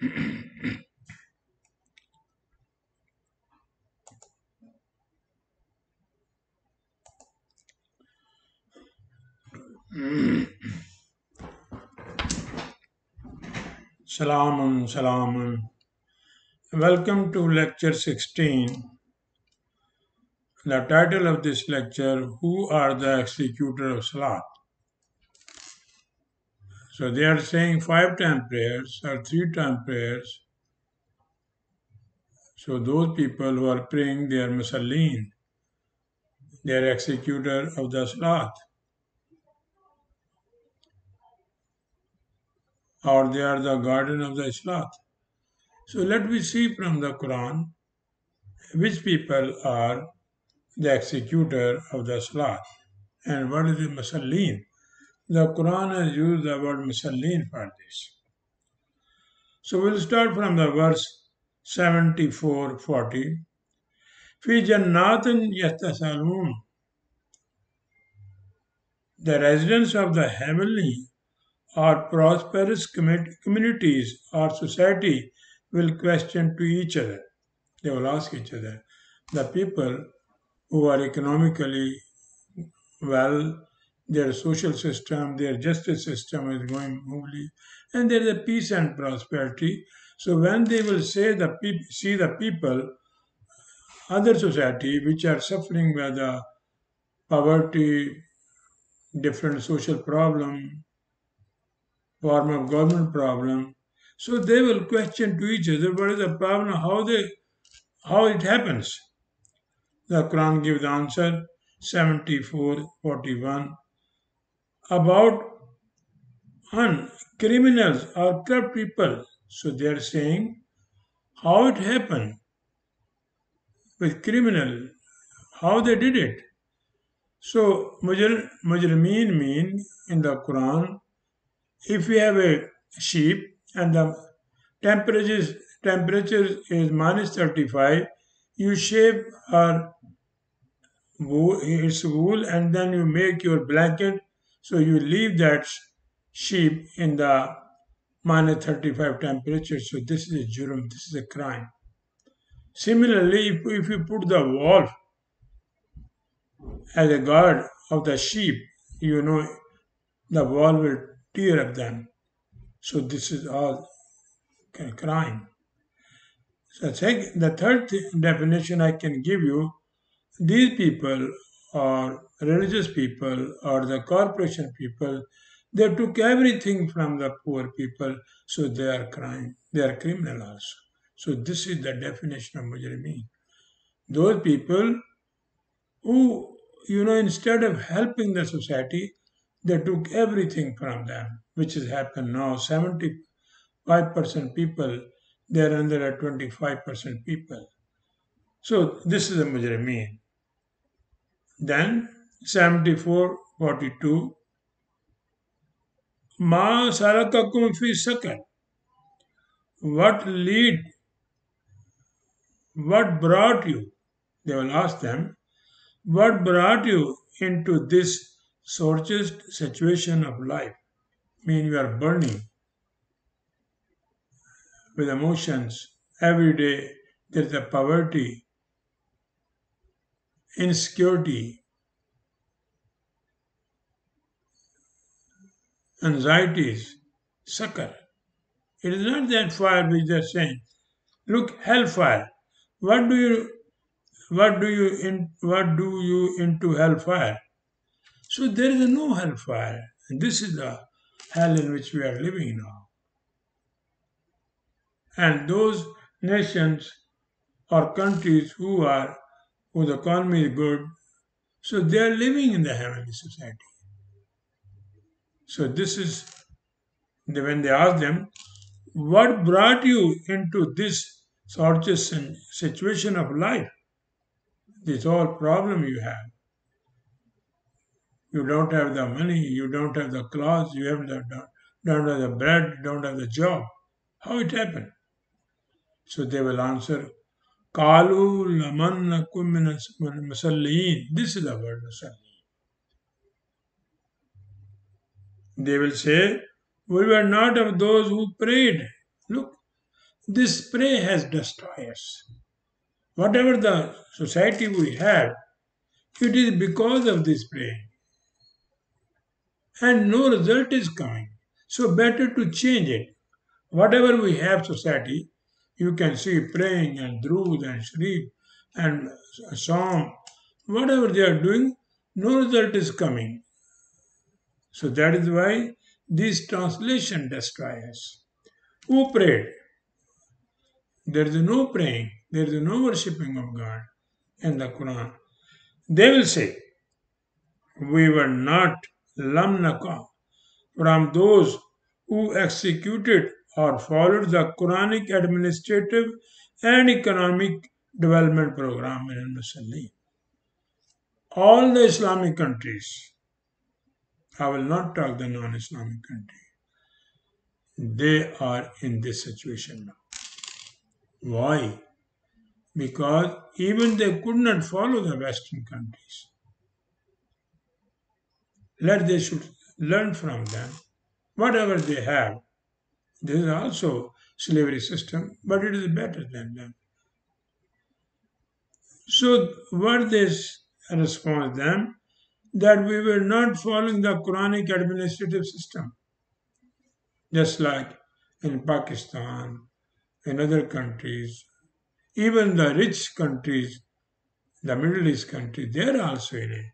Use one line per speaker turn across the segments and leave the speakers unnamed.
Salamun, salamun. Welcome to lecture 16. The title of this lecture, Who are the Executors of Salat? So they are saying 5-time prayers or 3-time prayers. So those people who are praying, they are Musallin. They are executor of the Salat. Or they are the guardian of the Salat. So let me see from the Quran which people are the executor of the Salat and what is the Musallin. The Quran has used the word Musallin for this. So we'll start from the verse 74-40. في جنات يتساءلون. The residents of the heavenly or prosperous communities or society will question to each other. They will ask each other. The people who are economically well, their social system, their justice system is going smoothly, and there is a peace and prosperity. So when they will see the people, other society which are suffering by the poverty, different social problem, form of government problem, so they will question to each other what is the problem, how it happens. The Quran gives the answer 74:41 about criminals or corrupt people. So they are saying how it happened with criminal, how they did it. So mujrimeen mean in the Quran, if you have a sheep and the temperature is minus 35, you shave its wool and then you make your blanket. So you leave that sheep in the minus 35 temperature. So this is a jurum, this is a crime. Similarly, if you put the wolf as a guard of the sheep, you know the wolf will tear up them. So this is all crime. So the third definition I can give you, these people or religious people or the corporation people, they took everything from the poor people, so they are crime. They are criminal also. So this is the definition of mujrimeen. Those people who, instead of helping the society, they took everything from them, which has happened now. 75% people, they are under a 25% people. So this is a mujrimeen. Then 74:42. Ma salakakum fi sakar. What lead, what brought you? They will ask them, what brought you into this shortest situation of life? Mean you are burning with emotions. Every day there is a poverty, insecurity, anxieties, succor. It is not that fire which they are saying. Look, hellfire. What do you what do you into hellfire? So there is no hellfire. And this is the hell in which we are living now. And those nations or countries whose economy is good, so they are living in the heavenly society. So this is when they ask them, what brought you into this sort of situation of life? This all problem you have. You don't have the money, you don't have the clothes, you don't have the bread, don't have the job. How it happened? So they will answer, Kalu laman nakum musallin. This is the word musallin. They will say, we were not of those who prayed. Look, This spray has destroyed us. Whatever the society we have, it is because of this praying, and no result is coming. So better to change it. Whatever we have society, you can see praying and drood and shreep and psalm, whatever they are doing, no result is coming. So that is why this translation destroy us. Who prayed? There is no praying, there is no worshipping of God in the Quran. They will say, we were not lamnaka from those who executed or followed the Quranic administrative and economic development program in Muslim. All the Islamic countries, I will not talk the non-Islamic country, they are in this situation now. Why? Because even they could not follow the Western countries. Let they should learn from them whatever they have. This is also slavery system, but it is better than them. So what this response them that we were not following the Quranic administrative system, just like in Pakistan, in other countries, even the rich countries, the Middle East countries, they are also in a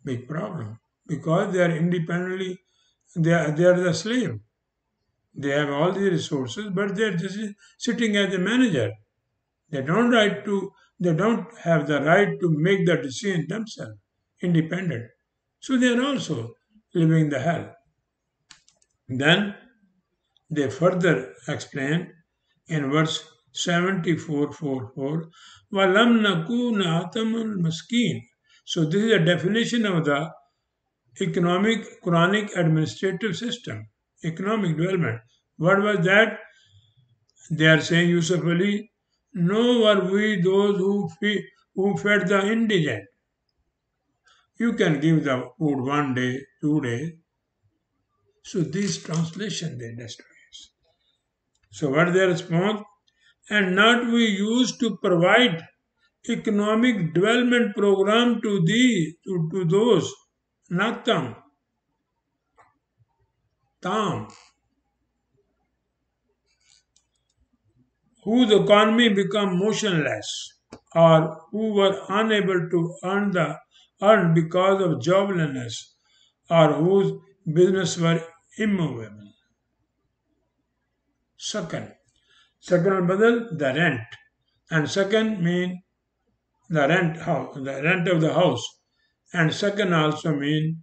big problem because they are independently, they are the slave. They have all the resources, but they are just sitting as a manager. They don't right to they don't have the right to make the decision themselves, independent. So they are also living the hell. Then they further explain in verse 74:44, Walam nakuna ataman maskeen. So this is a definition of the economic Quranic administrative system, economic development. What was that? They are saying Yusuf Ali, no are we those who fed the indigent. You can give the food 1 day, 2 days. So this translation they destroy us. So what their response? And not we used to provide economic development program to those, not them, tam, whose economy become motionless or who were unable to earn because of joblessness or whose business were immovable. Second, second badal the rent, and second mean the rent of the house, and second also mean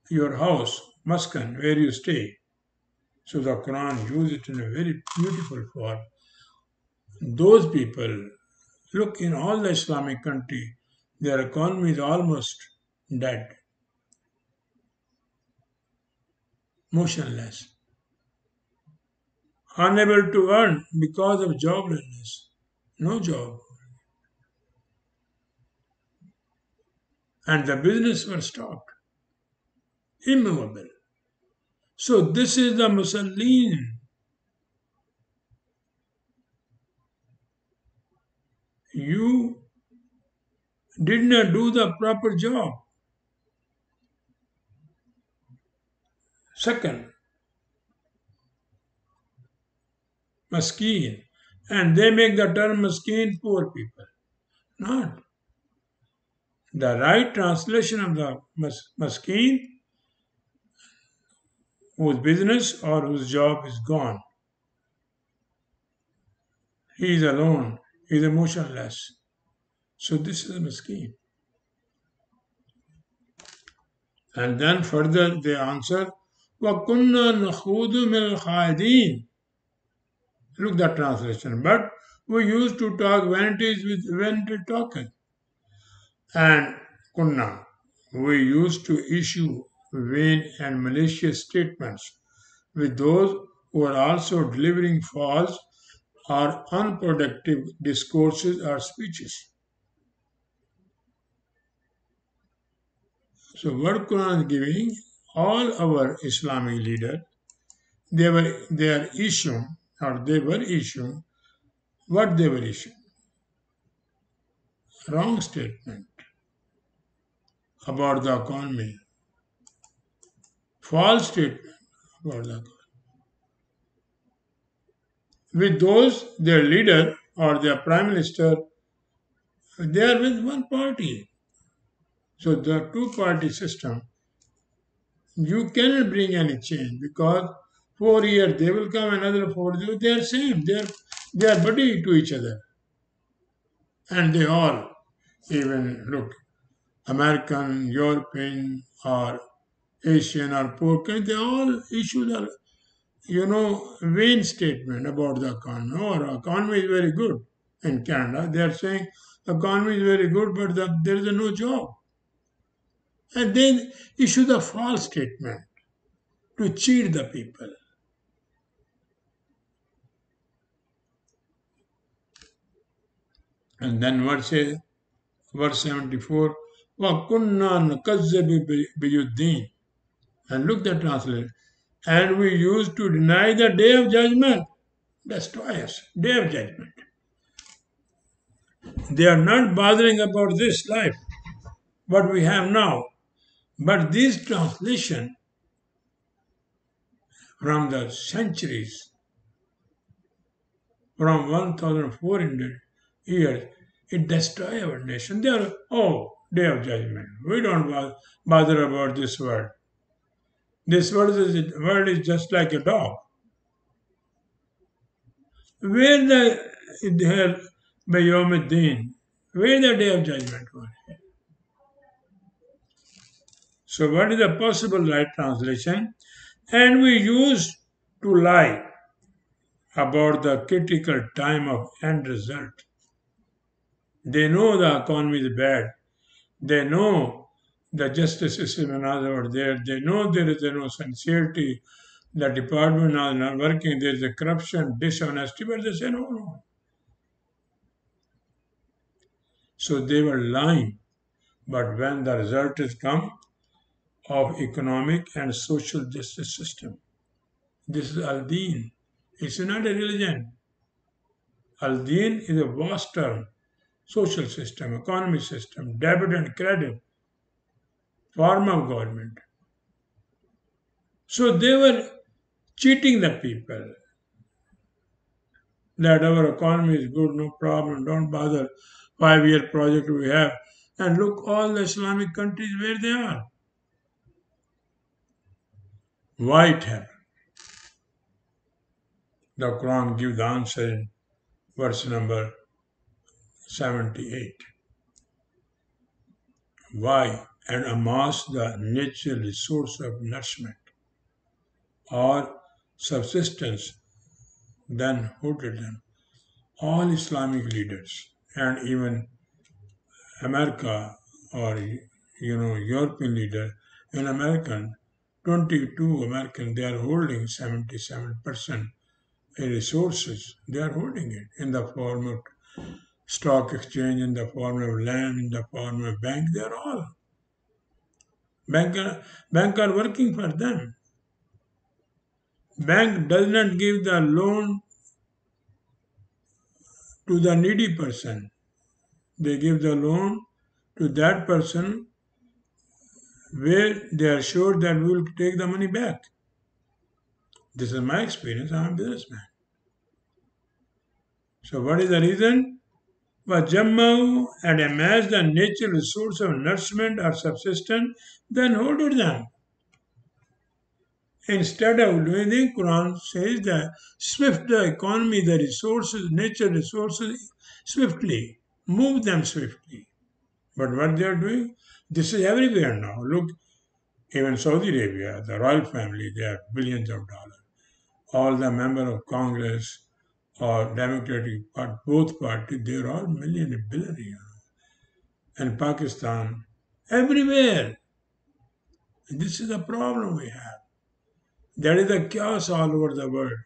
your house, maskan, where you stay. So the Quran uses it in a very beautiful form. Those people, look in all the Islamic country, their economy is almost dead, motionless, unable to earn because of joblessness, no job, and the business were stopped, immovable. So this is the Muslim. You did not do the proper job. Second, maskeen. And they make the term maskeen poor people. Not. The right translation of the maskeen, whose business or whose job is gone. He is alone. He is emotionless. So this is a maskeen. And then further they answer, وَكُنَّا نَخُوضُ مِنَ الْخَائِدِينَ. Look the translation. But we used to talk vanities with vanity talking. And kunna, we used to issue vain and malicious statements with those who are also delivering false or unproductive discourses or speeches. So what Quran is giving, all our Islamic leaders, they were issuing What they were issuing? Wrong statement about the economy. False statement about the economy. With those, their leader or their prime minister, they are with one party. So the two-party system, you cannot bring any change because 4 years they will come, another 4 years they are same. They are buddy to each other, and they all even look American, European, or Asian or poor country, they all issue the vain statement about the economy. Oh, our economy is very good in Canada. They are saying the economy is very good, but there is no job. And then issue the false statement to cheat the people. And then verse 74, وَكُنَّا نُكَذِّبُ بِيُدِّينِ. And look the translation. And we used to deny the day of judgment. Destroy us. Day of judgment. They are not bothering about this life, what we have now. But this translation from the centuries, from 1400 years, it destroys our nation. They are, oh, day of judgment. We don't bother about this world. This world is just like a dog. Where the Bayomuddin, where the day of judgment was. So what is the possible right translation? And we used to lie about the critical time of end result. They know the economy is bad. They know the justice system is not over there. They know there is no sincerity. The department are not working. There is a corruption, dishonesty, but they say no, no. So they were lying. But when the result is come of economic and social justice system, this is al-Din. It's not a religion. Al-Din is a vast term, social system, economic system, debit and credit, form of government. So they were cheating the people that our economy is good, no problem, don't bother. 5-year project we have. And look all the Islamic countries where they are. Why it happened? The Quran gives the answer in verse number 78. Why? And amass the natural resource of nourishment or subsistence, then hoarded them. All Islamic leaders and even America or European leader in American 22 American they are holding 77% resources. They are holding it in the form of stock exchange, in the form of land, in the form of bank. They are all bank are working for them. Bank does not give the loan to the needy person. They give the loan to that person where they are sure that we will take the money back. This is my experience. I am a businessman. So what is the reason? وَجَمَّعُوا and amassed the natural resource of nourishment or subsistence, then hoarded them. Instead of doing the Quran says that swift the economy, the resources, nature resources swiftly, move them swiftly. But what they are doing, this is everywhere now. Look, even Saudi Arabia, the royal family, they have billions of dollars. All the members of Congress or Democratic Party, both parties, they are all million and billion. And Pakistan, everywhere. This is the problem we have. There is a chaos all over the world.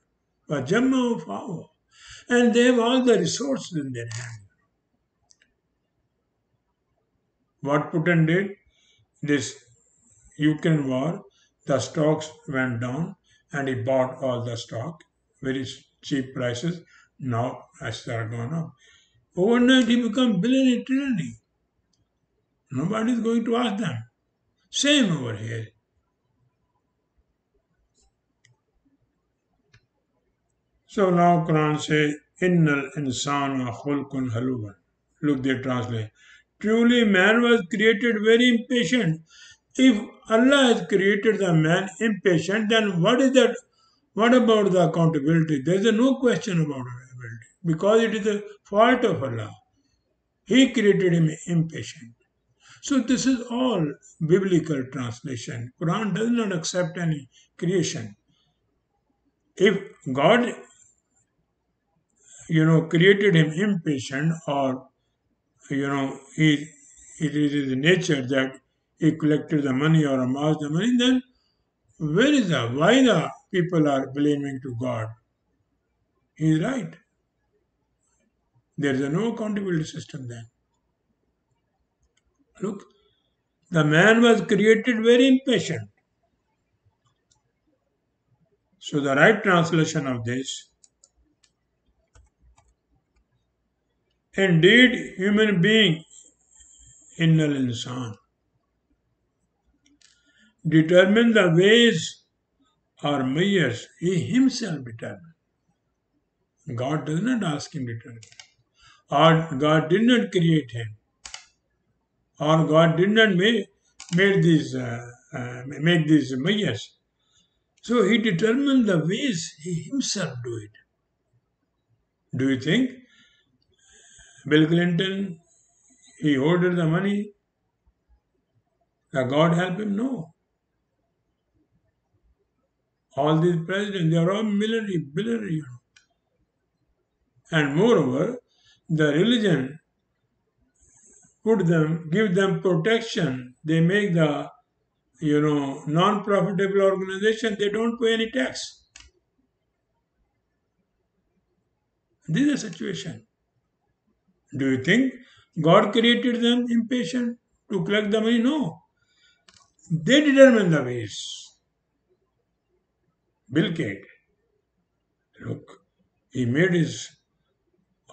But Jammu Fao. And they have all the resources in their hand. What Putin did, this Ukraine war, the stocks went down and he bought all the stock, very cheap prices. Now assets are gone up. Overnight he become billionaire, trillionaire. Nobody is going to ask them. Same over here. So now Quran say, Innal insana khulqun haluwan. Look, they translate. Truly man was created very impatient. If Allah has created the man impatient, then what is that? What about the accountability? There is no question about accountability because it is the fault of Allah. He created him impatient. So this is all biblical translation. Quran does not accept any creation. If God, created him impatient, or it is his nature that he collected the money or amassed the money, then where is the why the people are blaming to God? He is right. There is no accountability system then. Look, the man was created very impatient. So the right translation of this, indeed, human being, innal insan, determine the ways or measures he himself determined. God does not ask him to determine. Or God did not create him. Or God did not make these measures. So he determined the ways he himself do it. Do you think Bill Clinton, he ordered the money, that God help him? No. All these presidents, they are all military, billionaire. And moreover, the religion give them protection. They make the, non-profitable organization, they don't pay any tax. This is the situation. Do you think God created them impatient to collect the money? No. They determine the ways. Bill Gates, look, he made his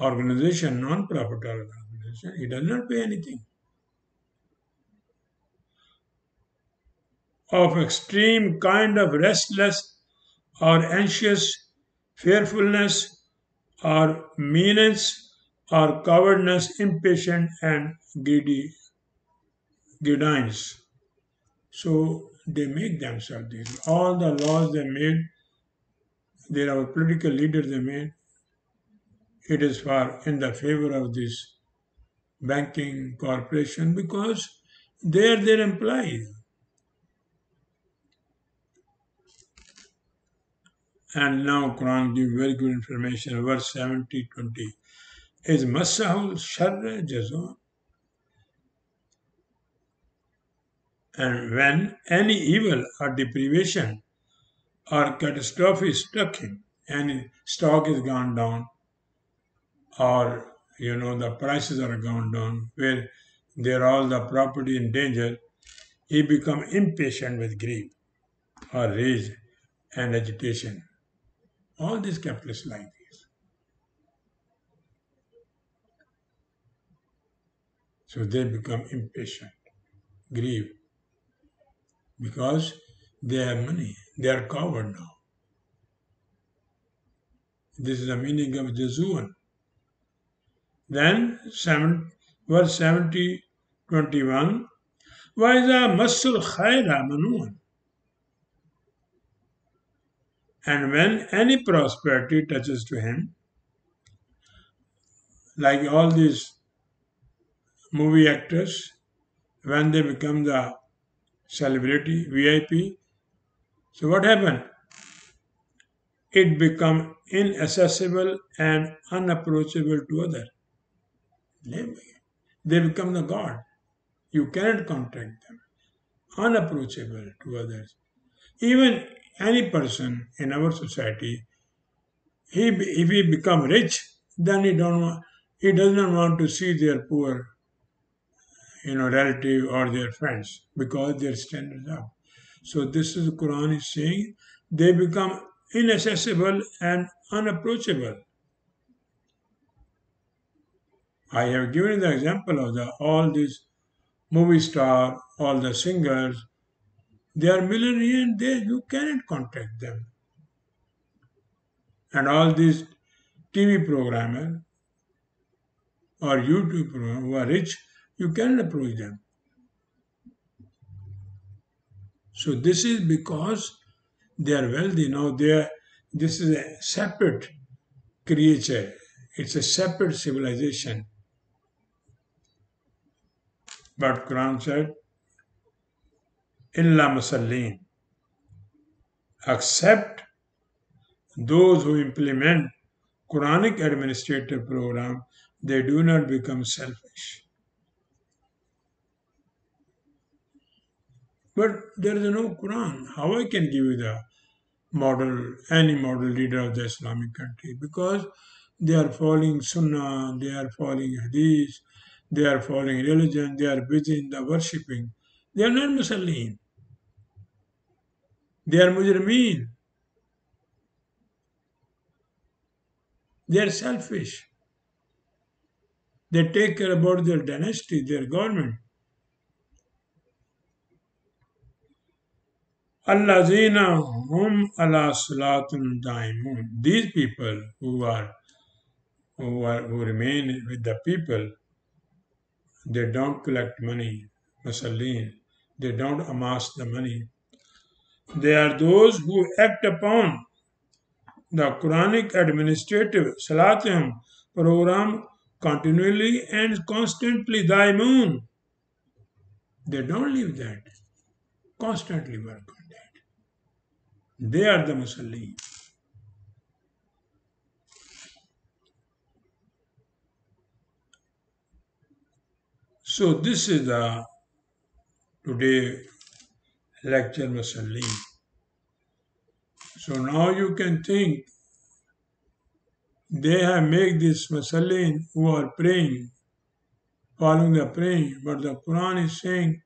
organization non-profit organization. He does not pay anything. Of extreme kind of restless or anxious fearfulness or meanness or cowardness, impatient and greediness. So they make themselves these. All the laws they made, they are political leaders they made. It is for in the favor of this banking corporation because they are their employees. And now Quran gives very good information. Verse 70-20 is Masahul Sharra Jazon. And when any evil or deprivation or catastrophe struck him, and stock is gone down, or the prices are gone down, where there all the property in danger, he become impatient with grief or rage and agitation. All these capitalists like this. So they become impatient, grieve, because they have money. They are covered now. This is the meaning of Jazuan. Then verse 70-21. وَإِذَا مَسُّ الْخَيْرَ مَنُوًا. And when any prosperity touches to him, like all these movie actors, when they become the celebrity, VIP, so what happened? It become inaccessible and unapproachable to others. They become the God. You cannot contact them. Unapproachable to others. Even any person in our society, if he become rich, then he does not want to see their poor, relative or their friends because their standards up. So this is the Quran is saying they become inaccessible and unapproachable. I have given the example of all these movie star, all the singers. They are millionaire and you cannot contact them. And all these TV programmers or YouTube programmers who are rich, you cannot approach them. So this is because they are wealthy. Now this is a separate creature. It's a separate civilization. But Quran said, "Illa musallin," except those who implement Quranic administrative program, they do not become selfish. But there is no Quran. How I can give you the any model leader of the Islamic country? Because they are following Sunnah, they are following Hadith, they are following religion, they are busy in the worshipping. They are not Muslim. They are Mujrimeen. They are selfish. They take care about their dynasty, their government. Allazina hum ala salatun daimun. These people who remain with the people, they don't collect money, masallin. They don't amass the money. They are those who act upon the Quranic administrative salatim program continually and constantly daimun. They don't leave that. Constantly work on that. They are the musallin. So this is the today lecture musallin. So now you can think they have made this musallin who are praying, following the praying, but the Quran is saying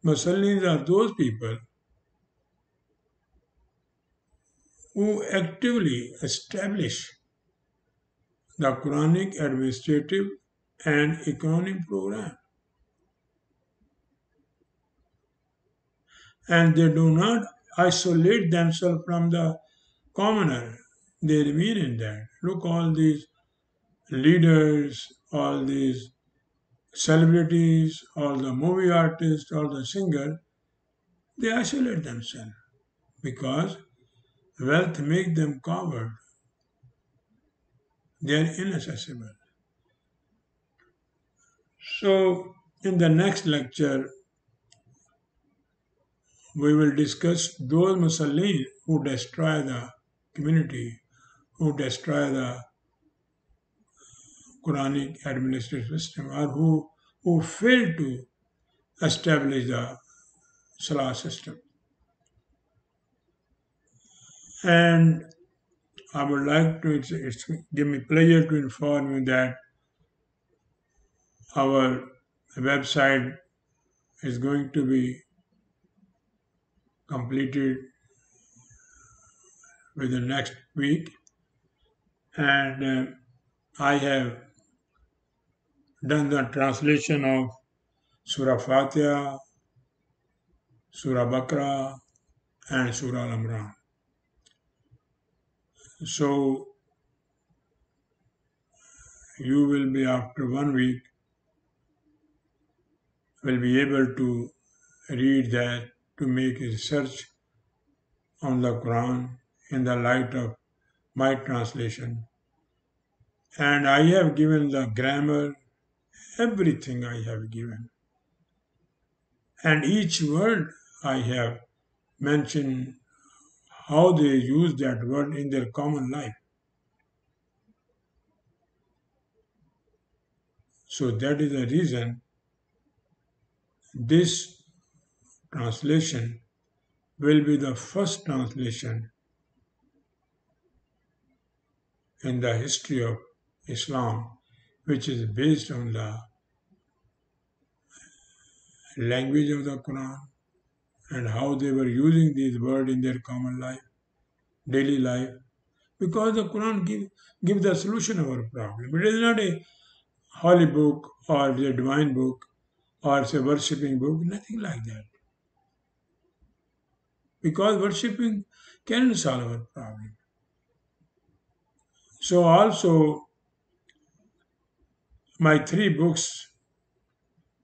musallins are those people who actively establish the Quranic administrative and economic program. And they do not isolate themselves from the commoner. They remain in that. Look, all these leaders, all these celebrities, all the movie artists, all the singers, they isolate themselves because wealth makes them coward. They are inaccessible. So, in the next lecture, we will discuss those Muslims who destroy the community, who destroy the Quranic administrative system, or who fail to establish the Salah system. And I would like to, it's give me pleasure to inform you that our website is going to be completed within next week. And I have done the translation of Surah Fatiha, Surah Bakra, and Surah Al Imran. So you will be, after 1 week, will be able to read that, to make a research on the Quran in the light of my translation. And I have given the grammar, everything I have given. And each word I have mentioned how they use that word in their common life. So that is the reason this translation will be the first translation in the history of Islam which is based on the language of the Quran and how they were using these words in their common life, daily life, because the Quran give the solution of our problem. It is not a holy book or the divine book or it's a worshipping book, nothing like that. Because worshipping can solve our problem. So also my three books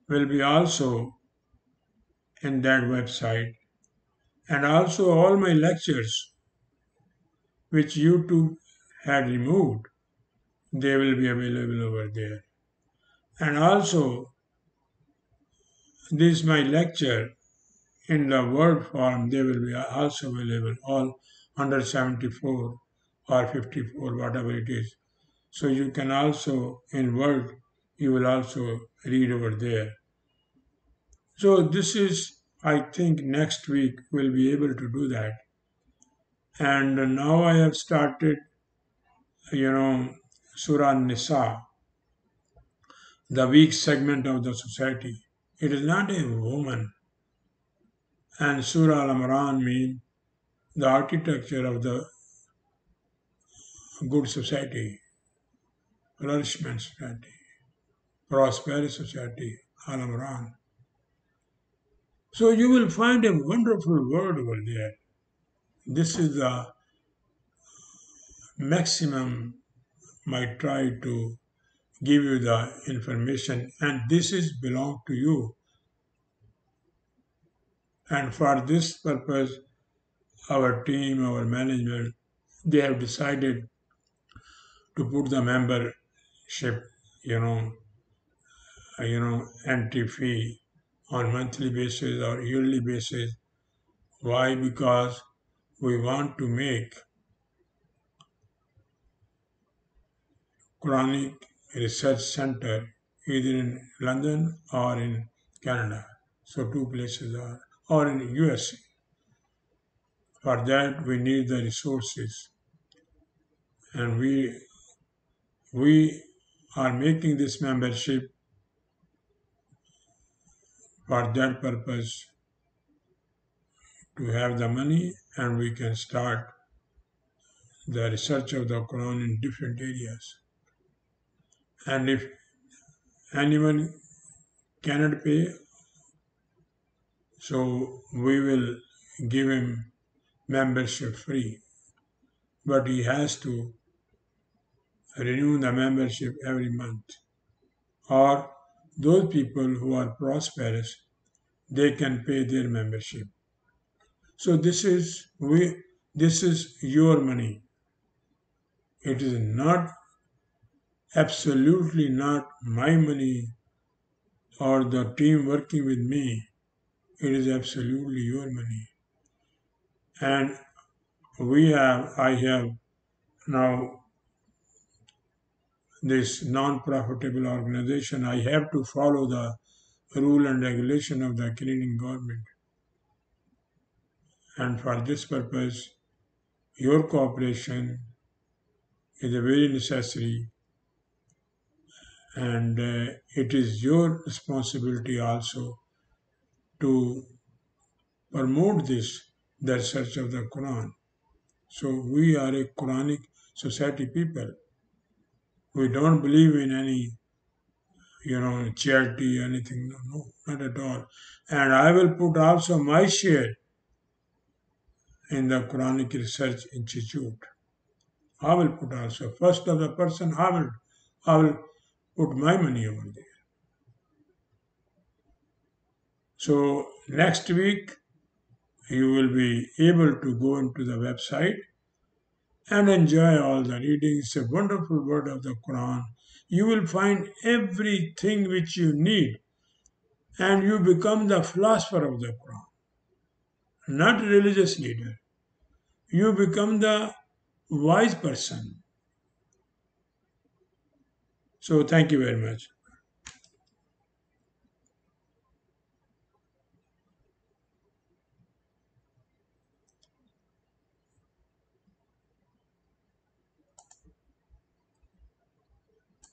will be also in that website and also all my lectures which YouTube had removed, they will be available over there. And also this my lecture in the word form, they will be also available all under 74 or 54, whatever it is. So you can also in word, you will also read over there. So this is, I think next week we'll be able to do that. And now I have started, you know, Surah Nisa, the weak segment of the society. It is not a woman. And Surah Al Imran means the architecture of the good society, flourishment society, prosperous society, Al Imran. So you will find a wonderful word over there. This is the maximum might try to give you the information, and this is belong to you. And for this purpose, our team, our management, they have decided to put the membership, you know, entry fee on monthly basis or yearly basis. Why? Because we want to make Quranic Research Center either in London or in Canada. So two places are, or in USA. For that we need the resources, and we are making this membership for that purpose to have the money, and we can start the research of the Quran in different areas. And if anyone cannot pay, so we will give him membership free, but he has to renew the membership every month. Or those people who are prosperous, they can pay their membership. So this is your money. It is not absolutely not my money or the team working with me. It is absolutely your money. And I have now this non-profitable organization. I have to follow the rule and regulation of the Canadian government. And for this purpose, your cooperation is a very necessary, and it is your responsibility also to promote the research of the Quran. So we are a Quranic society people. We don't believe in any, charity, anything. No, no, not at all. And I will put also my share in the Quranic Research Institute. I will put also first of the person. I will put my money over there. So next week you will be able to go into the website and enjoy all the readings. It's a wonderful word of the Quran. You will find everything which you need, and you become the philosopher of the Quran, not religious leader. You become the wise person. So thank you very much.